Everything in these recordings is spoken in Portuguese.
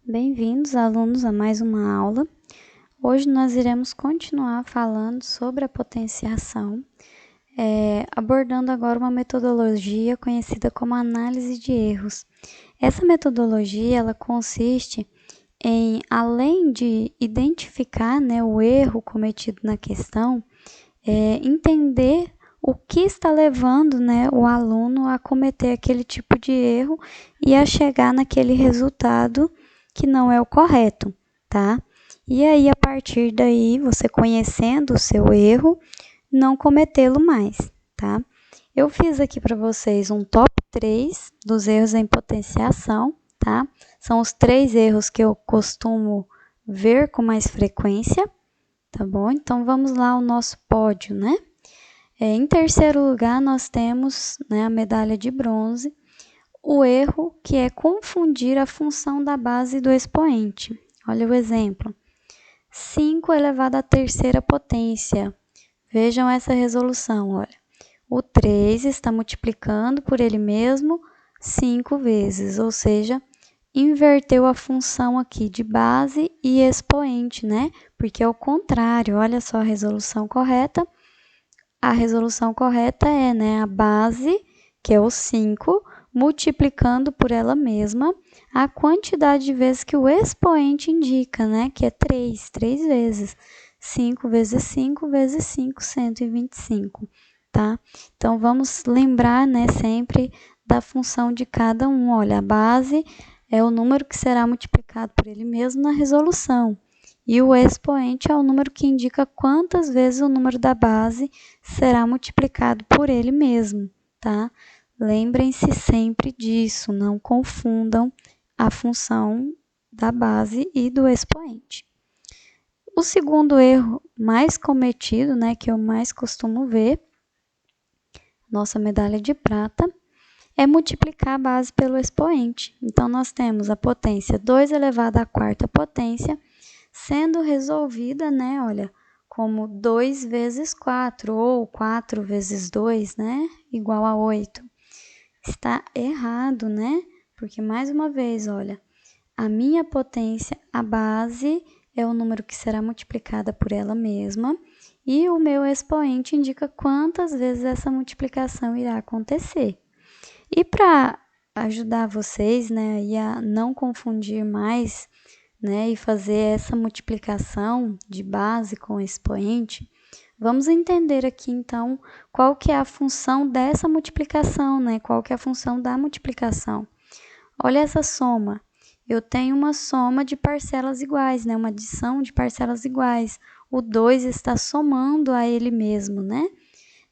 Bem-vindos, alunos, a mais uma aula. Hoje nós iremos continuar falando sobre a potenciação, abordando agora uma metodologia conhecida como análise de erros. Essa metodologia, ela consiste em, além de identificar, o erro cometido na questão, entender o que está levando, o aluno a cometer aquele tipo de erro e a chegar naquele resultado que não é o correto, tá? E aí, a partir daí, você conhecendo o seu erro, não cometê-lo mais, tá? Eu fiz aqui para vocês um top 3 dos erros em potenciação, tá? São os 3 erros que eu costumo ver com mais frequência, tá bom? Então, vamos lá ao nosso pódio, né? Em terceiro lugar, nós temos, a medalha de bronze, o erro que é confundir a função da base do expoente. Olha o exemplo. 5 elevado à terceira potência. Vejam essa resolução, olha. O 3 está multiplicando por ele mesmo 5 vezes, ou seja, inverteu a função aqui de base e expoente, né? Porque é o contrário, olha só a resolução correta. A resolução correta é, a base, que é o 5, multiplicando por ela mesma a quantidade de vezes que o expoente indica, né? Que é 3 vezes. 5 vezes 5 vezes 5, 125, tá? Então, vamos lembrar, sempre da função de cada um. Olha, a base é o número que será multiplicado por ele mesmo na resolução. E o expoente é o número que indica quantas vezes o número da base será multiplicado por ele mesmo, tá? Lembrem-se sempre disso, não confundam a função da base e do expoente. O segundo erro mais cometido, que eu mais costumo ver, nossa medalha de prata, é multiplicar a base pelo expoente. Então, nós temos a potência 2 elevado à quarta potência, sendo resolvida, olha, como 2 vezes 4, ou 4 vezes 2, igual a 8. Está errado, Porque, mais uma vez, olha, a minha potência, a base, é o número que será multiplicada por ela mesma, e o meu expoente indica quantas vezes essa multiplicação irá acontecer. E para ajudar vocês, a não confundir mais, e fazer essa multiplicação de base com expoente, vamos entender aqui, então, qual que é a função dessa multiplicação, Qual que é a função da multiplicação. Olha essa soma. Eu tenho uma soma de parcelas iguais, uma adição de parcelas iguais. O 2 está somando a ele mesmo,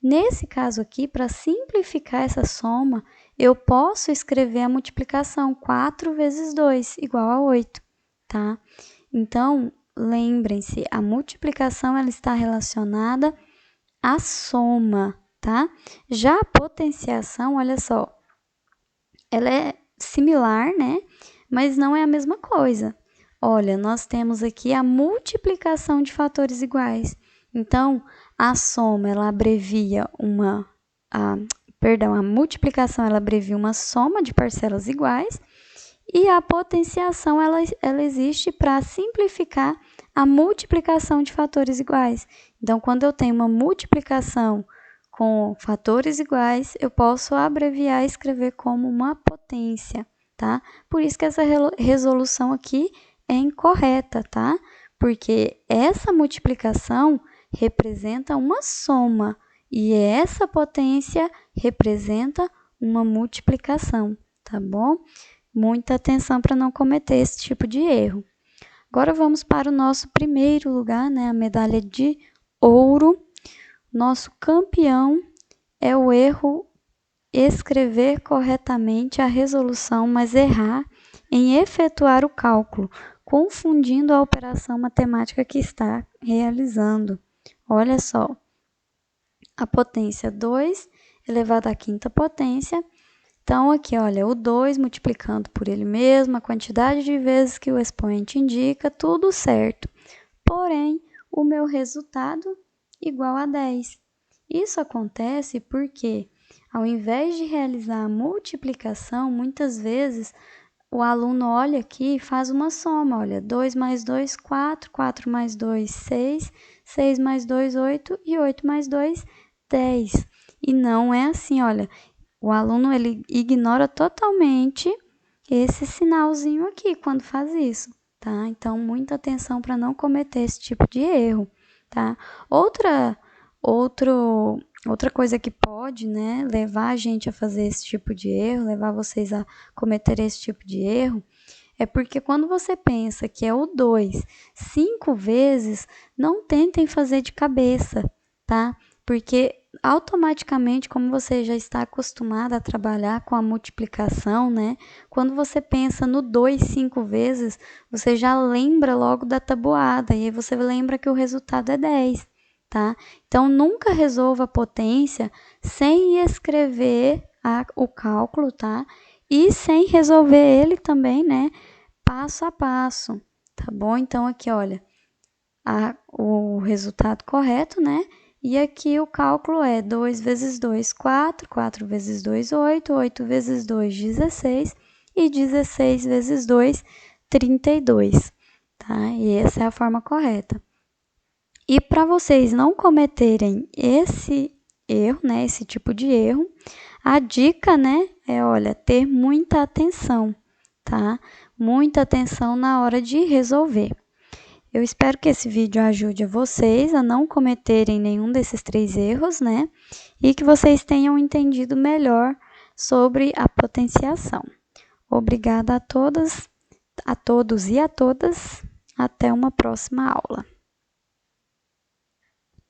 Nesse caso aqui, para simplificar essa soma, eu posso escrever a multiplicação 4 vezes 2, igual a 8, tá? Então, lembrem-se, a multiplicação ela está relacionada à soma, tá? Já a potenciação, olha só, ela é similar, mas não é a mesma coisa. Olha, nós temos aqui a multiplicação de fatores iguais. Então, a soma, ela abrevia a multiplicação, ela abrevia uma soma de parcelas iguais, e a potenciação, ela existe para simplificar a multiplicação de fatores iguais. Então, quando eu tenho uma multiplicação com fatores iguais, eu posso abreviar e escrever como uma potência, tá? Por isso que essa resolução aqui é incorreta, tá? Porque essa multiplicação representa uma soma e essa potência representa uma multiplicação, tá bom? Muita atenção para não cometer esse tipo de erro. Agora vamos para o nosso primeiro lugar, a medalha de ouro. Nosso campeão é o erro escrever corretamente a resolução, mas errar em efetuar o cálculo, confundindo a operação matemática que está realizando. Olha só, a potência 2 elevado à quinta potência. Então, aqui, olha, o 2 multiplicando por ele mesmo, a quantidade de vezes que o expoente indica, tudo certo. Porém, o meu resultado igual a 10. Isso acontece porque, ao invés de realizar a multiplicação, muitas vezes o aluno olha aqui e faz uma soma, olha, 2 mais 2, 4, 4 mais 2, 6, 6 mais 2, 8 e 8 mais 2, 10. E não é assim, olha, o aluno ele ignora totalmente esse sinalzinho aqui quando faz isso, tá? Então, muita atenção para não cometer esse tipo de erro, tá? Outra coisa que pode, né, levar a gente a fazer esse tipo de erro, levar vocês a cometer esse tipo de erro, é porque quando você pensa que é o 2 5 vezes, não tentem fazer de cabeça, tá? Porque automaticamente, como você já está acostumado a trabalhar com a multiplicação, né? Quando você pensa no 2 5 vezes, você já lembra logo da tabuada, e aí você lembra que o resultado é 10, tá? Então, nunca resolva a potência sem escrever o cálculo, tá? E sem resolver ele também, né? Passo a passo, tá bom? Então, aqui, olha, o resultado correto, né? E aqui o cálculo é 2 vezes 2, 4, 4 vezes 2, 8, 8 vezes 2, 16 e 16 vezes 2, 32, tá? E essa é a forma correta. E para vocês não cometerem esse erro, né, esse tipo de erro, a dica, né, é, olha, ter muita atenção, tá? Muita atenção na hora de resolver. Eu espero que esse vídeo ajude vocês a não cometerem nenhum desses 3 erros, né? E que vocês tenham entendido melhor sobre a potenciação. Obrigada a todas, a todos e a todas. Até uma próxima aula.